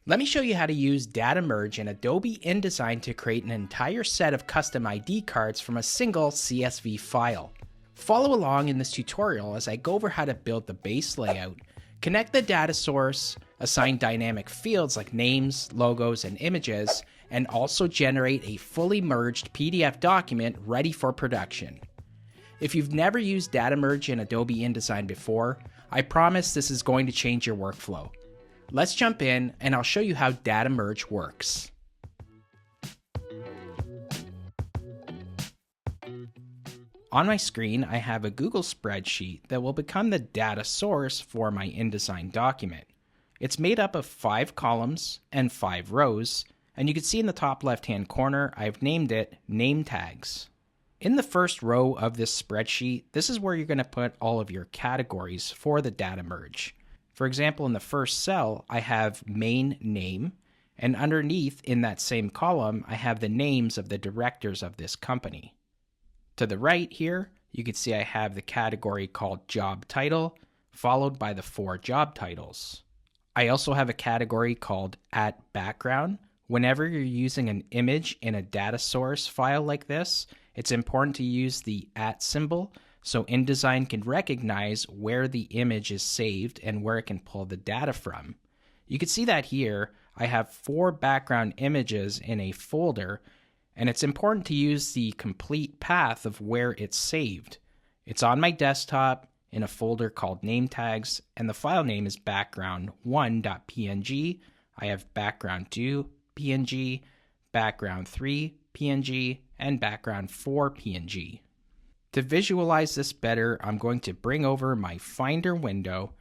Let me show you how to use Data Merge in Adobe InDesign to create an entire set of custom ID cards from a single CSV file. Follow along in this tutorial as I go over how to build the base layout, connect the data source, assign dynamic fields like names, logos, and images, and also generate a fully merged PDF document ready for production. If you've never used Data Merge in Adobe InDesign before, I promise this is going to change your workflow. Let's jump in and I'll show you how Data Merge works. On my screen, I have a Google spreadsheet that will become the data source for my InDesign document. It's made up of 5 columns and 5 rows, and you can see in the top left-hand corner, I've named it Name Tags. In the first row of this spreadsheet, this is where you're going to put all of your categories for the data merge. For example, in the first cell, I have main name, and underneath in that same column, I have the names of the directors of this company. To the right here, you can see I have the category called job title, followed by the 4 job titles. I also have a category called @background. Whenever you're using an image in a data source file like this, it's important to use the @ symbol so InDesign can recognize where the image is saved and where it can pull the data from. You can see that here I have 4 background images in a folder, and it's important to use the complete path of where it's saved. It's on my desktop in a folder called Name Tags, and the file name is background1.png. I have background2.png, background3.png, and background4.png. To visualize this better, I'm going to bring over my Finder window,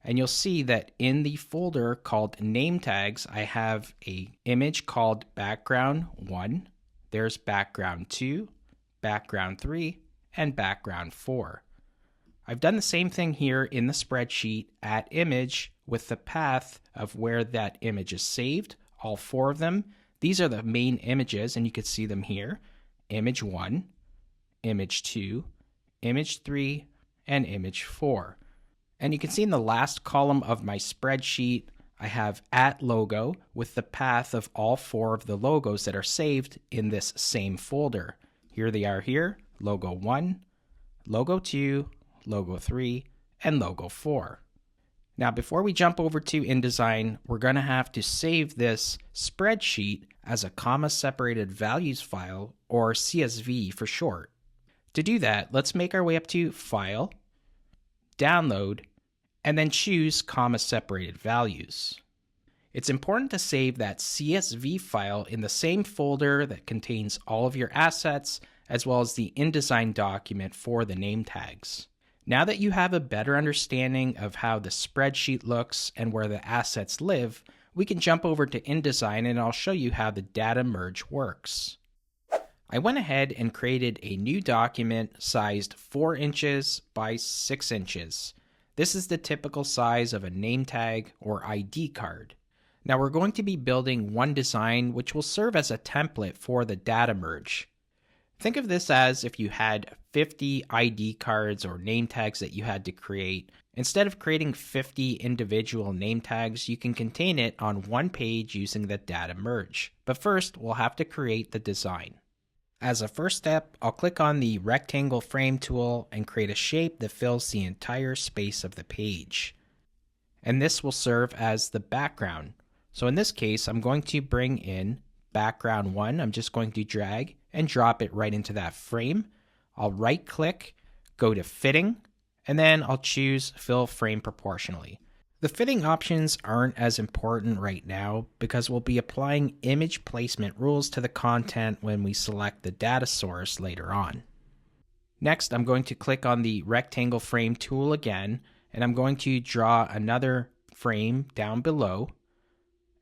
and you'll see that in the folder called Name Tags, I have an image called background1, there's background2, background3, and background4. I've done the same thing here in the spreadsheet @image with the path of where that image is saved, all 4 of them. These are the main images, and you can see them here. Image 1, Image 2, Image 3, and Image 4. And you can see in the last column of my spreadsheet, I have @logo with the path of all 4 of the logos that are saved in this same folder. Here they are here, logo 1, logo 2, logo 3, and logo 4. Now, before we jump over to InDesign, we're going to have to save this spreadsheet as a comma-separated values file, or CSV for short. To do that, let's make our way up to File, Download, and then choose comma-separated values. It's important to save that CSV file in the same folder that contains all of your assets, as well as the InDesign document for the name tags. Now that you have a better understanding of how the spreadsheet looks and where the assets live, we can jump over to InDesign and I'll show you how the data merge works. I went ahead and created a new document sized 4 inches by 6 inches. This is the typical size of a name tag or ID card. Now we're going to be building one design which will serve as a template for the data merge. Think of this as if you had 50 ID cards or name tags that you had to create. Instead of creating 50 individual name tags, you can contain it on one page using the data merge. But first, we'll have to create the design. As a first step, I'll click on the rectangle frame tool and create a shape that fills the entire space of the page. And this will serve as the background. So in this case, I'm going to bring in background 1. I'm just going to drag and drop it right into that frame. I'll right click, go to fitting, and then I'll choose fill frame proportionally. The fitting options aren't as important right now because we'll be applying image placement rules to the content when we select the data source later on. Next, I'm going to click on the rectangle frame tool again, and I'm going to draw another frame down below,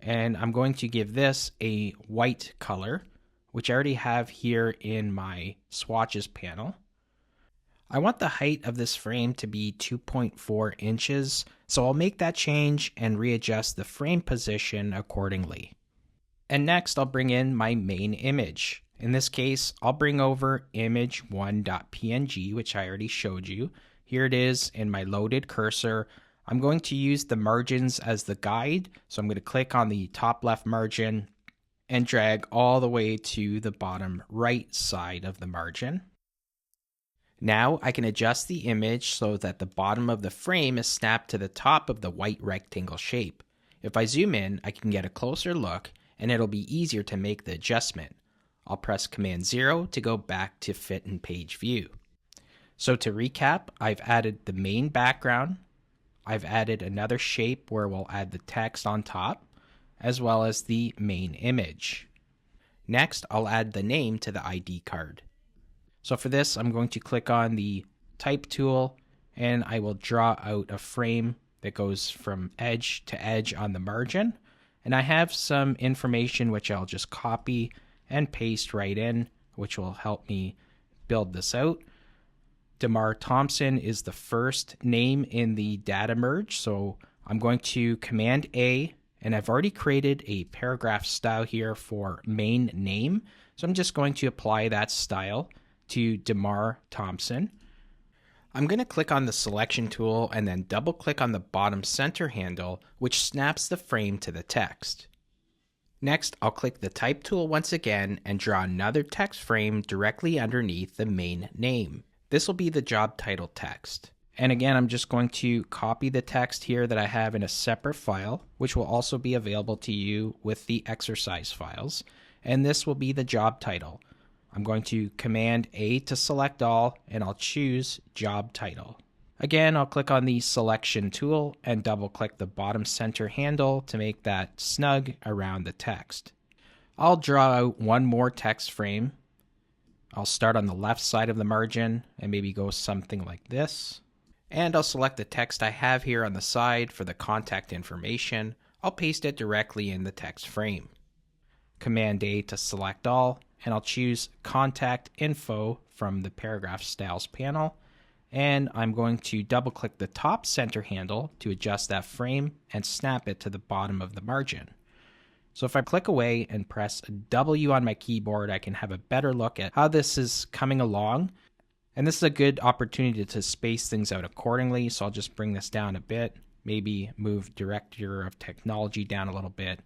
and I'm going to give this a white color, which I already have here in my swatches panel. I want the height of this frame to be 2.4 inches, so I'll make that change and readjust the frame position accordingly. And next, I'll bring in my main image. In this case, I'll bring over image1.png, which I already showed you. Here it is in my loaded cursor. I'm going to use the margins as the guide, so I'm going to click on the top left margin and drag all the way to the bottom right side of the margin. Now I can adjust the image so that the bottom of the frame is snapped to the top of the white rectangle shape. If I zoom in, I can get a closer look and it'll be easier to make the adjustment. I'll press Command 0 to go back to fit in page view. So to recap, I've added the main background, I've added another shape where we'll add the text on top, as well as the main image. Next, I'll add the name to the ID card. So for this, I'm going to click on the Type tool, and I will draw out a frame that goes from edge to edge on the margin. And I have some information which I'll just copy and paste right in, which will help me build this out. Damar Thompson is the first name in the data merge, so I'm going to Command A, and I've already created a paragraph style here for main name, so I'm just going to apply that style to Damar Thompson. I'm going to click on the selection tool and then double click on the bottom center handle, which snaps the frame to the text. Next, I'll click the Type tool once again and draw another text frame directly underneath the main name. This will be the job title text. And again, I'm just going to copy the text here that I have in a separate file, which will also be available to you with the exercise files. And this will be the job title. I'm going to Command A to select all, and I'll choose job title. Again, I'll click on the selection tool and double click the bottom center handle to make that snug around the text. I'll draw out one more text frame. I'll start on the left side of the margin and maybe go something like this. And I'll select the text I have here on the side for the contact information. I'll paste it directly in the text frame. Command A to select all, and I'll choose Contact Info from the Paragraph Styles panel. And I'm going to double click the top center handle to adjust that frame and snap it to the bottom of the margin. So if I click away and press W on my keyboard, I can have a better look at how this is coming along. And this is a good opportunity to space things out accordingly. So I'll just bring this down a bit, maybe move Director of Technology down a little bit.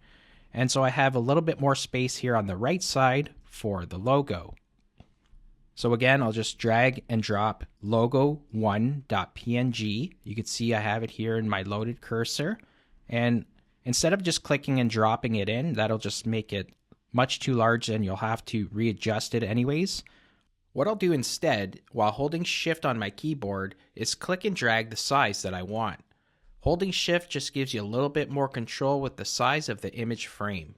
And so I have a little bit more space here on the right side for the logo. So again, I'll just drag and drop logo1.png. You can see I have it here in my loaded cursor. And instead of just clicking and dropping it in, that'll just make it much too large and you'll have to readjust it anyways. What I'll do instead, while holding Shift on my keyboard, is click and drag the size that I want. Holding Shift just gives you a little bit more control with the size of the image frame.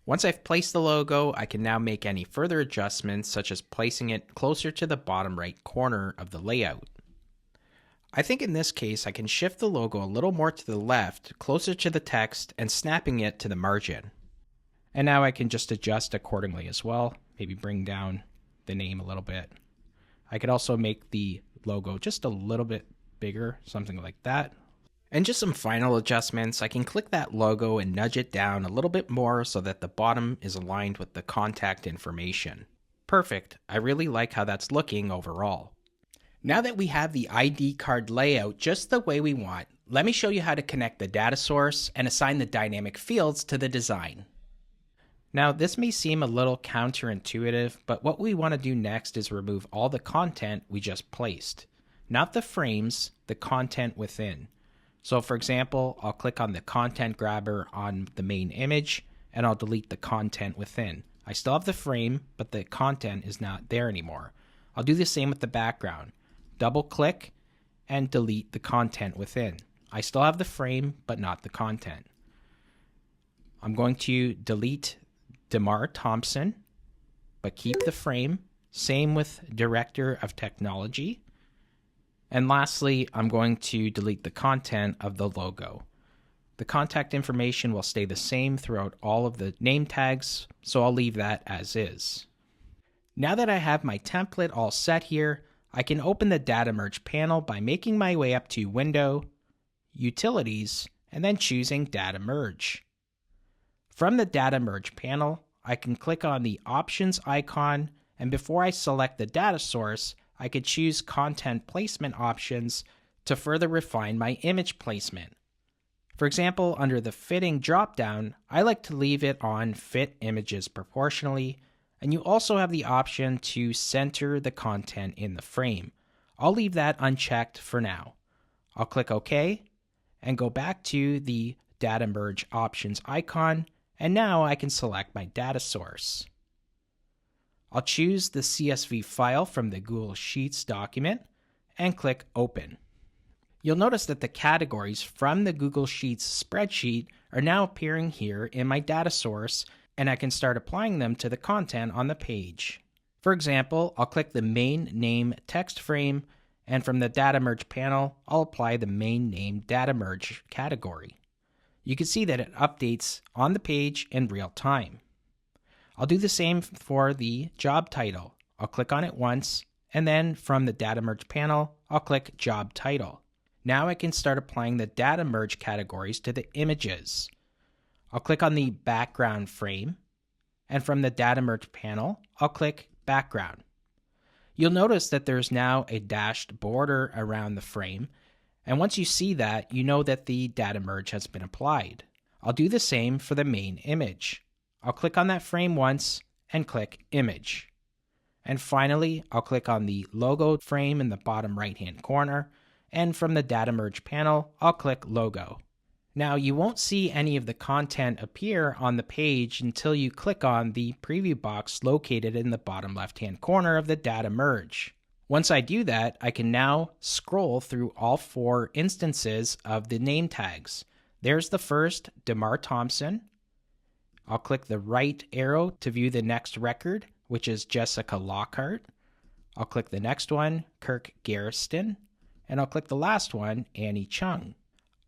Once I've placed the logo, I can now make any further adjustments, such as placing it closer to the bottom right corner of the layout. I think in this case I can shift the logo a little more to the left, closer to the text, and snapping it to the margin. And now I can just adjust accordingly as well, maybe bring down the name a little bit. I could also make the logo just a little bit bigger, something like that. And just some final adjustments, I can click that logo and nudge it down a little bit more so that the bottom is aligned with the contact information. Perfect, I really like how that's looking overall. Now that we have the ID card layout just the way we want, let me show you how to connect the data source and assign the dynamic fields to the design. Now this may seem a little counterintuitive, but what we want to do next is remove all the content we just placed. Not the frames, the content within. So for example, I'll click on the content grabber on the main image and I'll delete the content within. I still have the frame, but the content is not there anymore. I'll do the same with the background. Double click and delete the content within. I still have the frame, but not the content. I'm going to delete Damar Thompson, but keep the frame. Same with Director of Technology. And lastly, I'm going to delete the content of the logo. The contact information will stay the same throughout all of the name tags, so I'll leave that as is. Now that I have my template all set here, I can open the Data Merge panel by making my way up to Window, Utilities, and then choosing Data Merge. From the Data Merge panel, I can click on the Options icon, and before I select the data source, I could choose Content Placement Options to further refine my image placement. For example, under the fitting dropdown, I like to leave it on fit images proportionally, and you also have the option to center the content in the frame. I'll leave that unchecked for now. I'll click OK and go back to the Data Merge Options icon, and now I can select my data source. I'll choose the CSV file from the Google Sheets document and click Open. You'll notice that the categories from the Google Sheets spreadsheet are now appearing here in my data source, and I can start applying them to the content on the page. For example, I'll click the main name text frame, and from the Data Merge panel, I'll apply the main name Data Merge category. You can see that it updates on the page in real time. I'll do the same for the job title. I'll click on it once, and then from the Data Merge panel, I'll click Job Title. Now I can start applying the Data Merge categories to the images. I'll click on the background frame, and from the Data Merge panel, I'll click Background. You'll notice that there's now a dashed border around the frame, and once you see that, you know that the Data Merge has been applied. I'll do the same for the main image. I'll click on that frame once and click Image. And finally, I'll click on the logo frame in the bottom right-hand corner, and from the Data Merge panel, I'll click Logo. Now, you won't see any of the content appear on the page until you click on the preview box located in the bottom left-hand corner of the Data Merge. Once I do that, I can now scroll through all 4 instances of the name tags. There's the first, DeMar Thompson. I'll click the right arrow to view the next record, which is Jessica Lockhart. I'll click the next one, Kirk Garriston, and I'll click the last one, Annie Chung.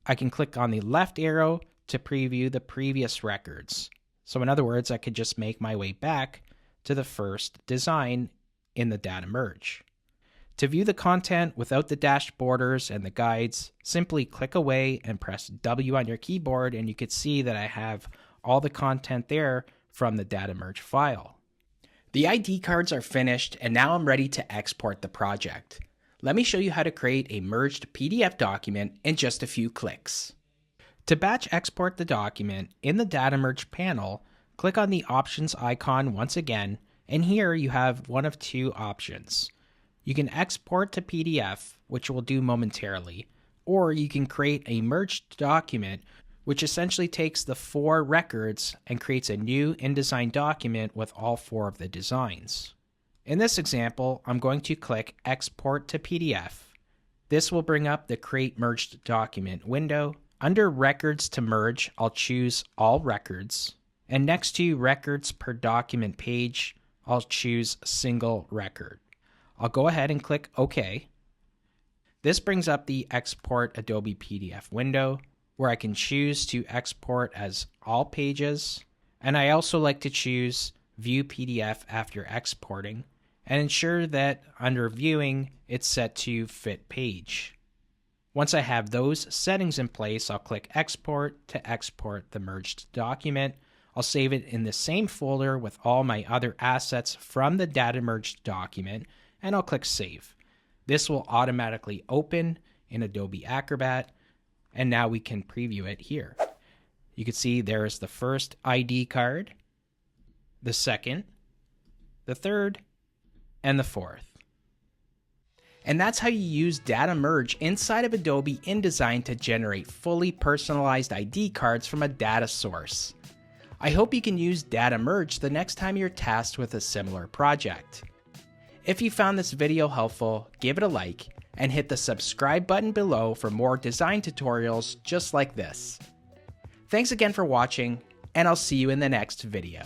I can click on the left arrow to preview the previous records. So in other words, I could just make my way back to the first design in the Data Merge. To view the content without the dashed borders and the guides, simply click away and press W on your keyboard, and you can see that I have all the content there from the Data Merge file. The ID cards are finished, and now I'm ready to export the project. Let me show you how to create a merged PDF document in just a few clicks. To batch export the document, in the Data Merge panel, click on the Options icon once again, and here you have one of 2 options. You can export to PDF, which we'll do momentarily, or you can create a merged document, which essentially takes the 4 records and creates a new InDesign document with all 4 of the designs. In this example, I'm going to click Export to PDF. This will bring up the Create Merged Document window. Under Records to Merge, I'll choose All Records, and next to Records per Document Page, I'll choose Single Record. I'll go ahead and click OK. This brings up the Export Adobe PDF window, where I can choose to export as all pages, and I also like to choose View PDF after exporting, and ensure that under Viewing, it's set to Fit Page. Once I have those settings in place, I'll click Export to export the merged document. I'll save it in the same folder with all my other assets from the Data Merged document, and I'll click Save. This will automatically open in Adobe Acrobat, and now we can preview it here. You can see there's the first ID card, the second, the third, and the fourth. And that's how you use Data Merge inside of Adobe InDesign to generate fully personalized ID cards from a data source. I hope you can use Data Merge the next time you're tasked with a similar project. If you found this video helpful, give it a like and hit the subscribe button below for more design tutorials just like this. Thanks again for watching, and I'll see you in the next video.